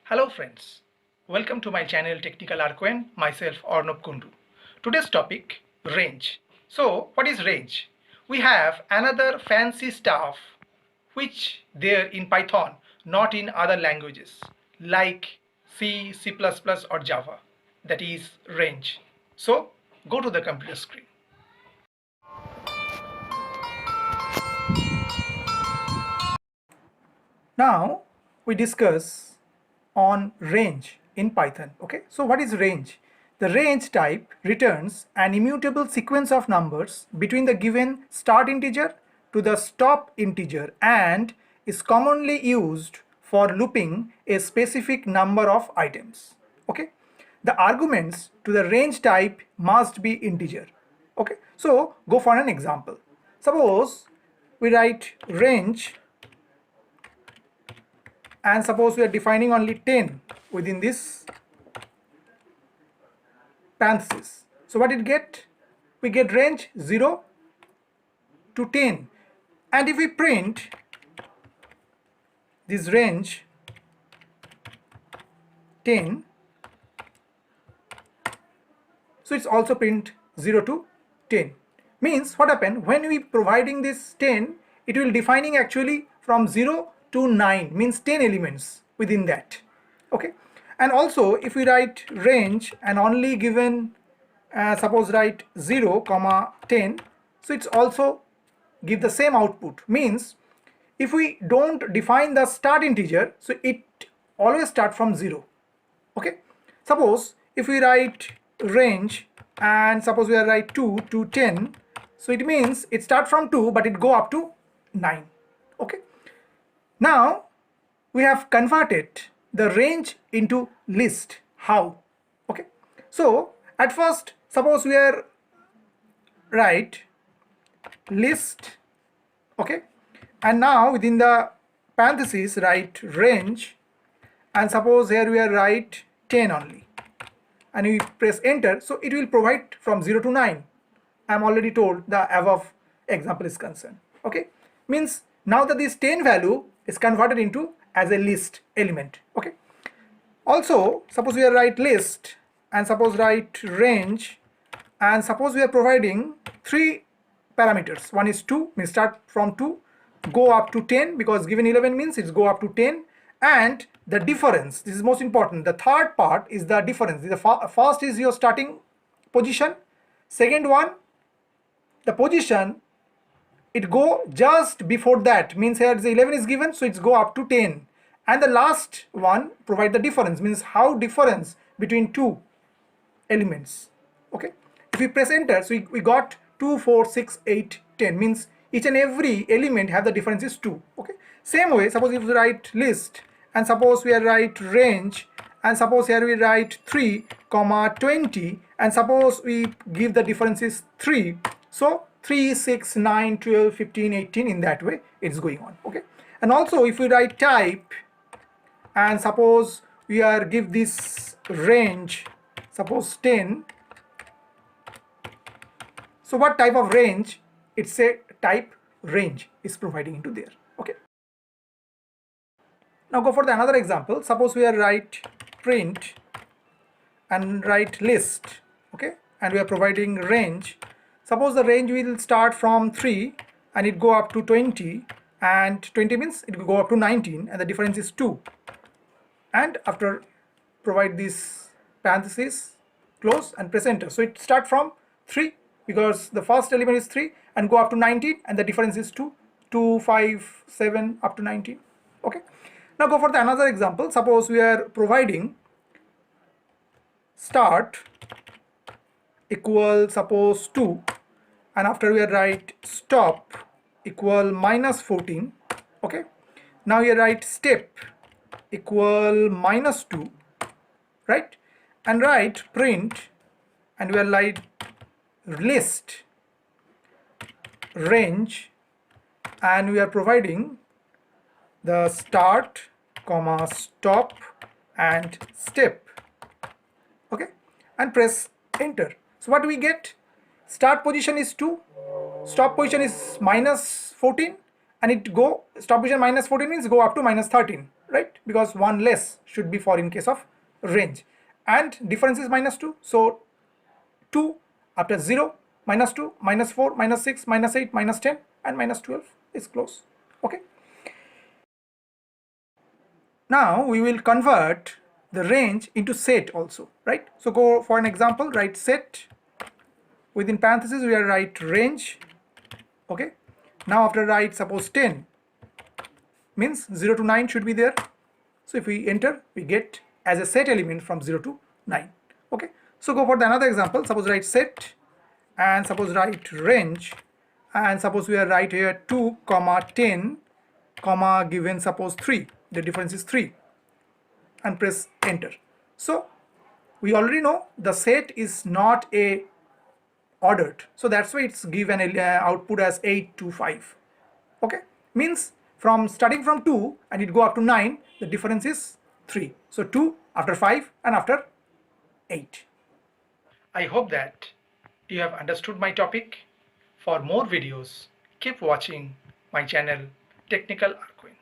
Hello friends, welcome to my channel Technical Arquen, myself Arnab Kundu. Today's topic, range. So what is range? We have another fancy stuff which there in Python, not in other languages like C, C++ or Java, that is range. So go to the computer screen. Now we discuss on range in Python. Okay, so what is range? The range type returns an immutable sequence of numbers between the given start integer to the stop integer and is commonly used for looping a specific number of items. Okay, the arguments to the range type must be integer. Okay, so go for an example. Suppose we write range and suppose we are defining only 10 within this parenthesis. So what it get? We get range 0 to 10, and if we print this range 10, so it's also print 0 to 10. Means what happened when we providing this 10, it will defining actually from 0 to 9, means 10 elements within that. Okay, and also if we write range and only given suppose write 0 comma 10, so it's also give the same output. Means if we don't define the start integer, so it always start from 0. Okay, suppose if we write range and suppose we write 2 to 10, so it means it start from 2 but it go up to 9. Okay, now we have converted the range into list. How? Okay, so at first suppose we are write list. Okay, and now within the parentheses write range, and suppose here we are write 10 only, and we press enter, so it will provide from 0 to 9. I am already told the above example is concerned. Okay, means now that this 10 value is converted into as a list element. Okay, also suppose we are write list and suppose write range, and suppose we are providing 3 parameters. One is 2, means start from 2 go up to 10, because given 11 means it's go up to 10, and the difference, this is most important, the third part is the difference. The first is your starting position, second one the position it go just before that, means here the 11 is given, so it's go up to 10, and the last one provide the difference, means how difference between two elements. Okay, if we press enter, so we got 2 4 6 8 10, means each and every element have the difference is 2. Okay, same way suppose if we write list and suppose we are write range, and suppose here we write 3 comma 20, and suppose we give the difference is 3, so 3 6 9 12 15 18, in that way it's going on. Okay, and also if we write type and suppose we are give this range suppose 10, so what type of range? It's a type range is providing into there. Okay, now go for the another example. Suppose we are write print and write list. Okay, and we are providing range. Suppose the range will start from 3 and it go up to 20, and 20 means it will go up to 19, and the difference is 2, and after provide this parenthesis close and press enter, so it start from 3 because the first element is 3 and go up to 19, and the difference is 2 2 5 7 up to 19. Okay, now go for the another example. Suppose we are providing start equal suppose 2, and after we are write stop equal minus 14. Okay, now you write step equal minus 2, right, and write print and we are like list range, and we are providing the start comma stop and step. Okay, and press enter. So what do we get? Start position is 2, stop position is minus 14, and it go stop position minus 14 means go up to minus 13. right? Because one less should be for in case of range, and difference is -2, so 2 after 0, -2, -4, -6, -8, -10 and -12 is close. Okay, now we will convert the range into set also, right? So go for an example, write set, within parentheses we are write range. Okay, now after write suppose 10, means 0 to 9 should be there. So if we enter, we get as a set element from 0 to 9. Okay, so go for the another example. Suppose write set and suppose write range, and suppose we are write here 2 comma 10 comma given suppose 3, the difference is 3, and press enter. So we already know the set is not a ordered, so that's why it's given output as 8 to 5. Okay, means from starting from 2 and it go up to 9, the difference is 3. So 2 after 5 and after 8. I hope that you have understood my topic. For more videos, keep watching my channel Technical Arquin.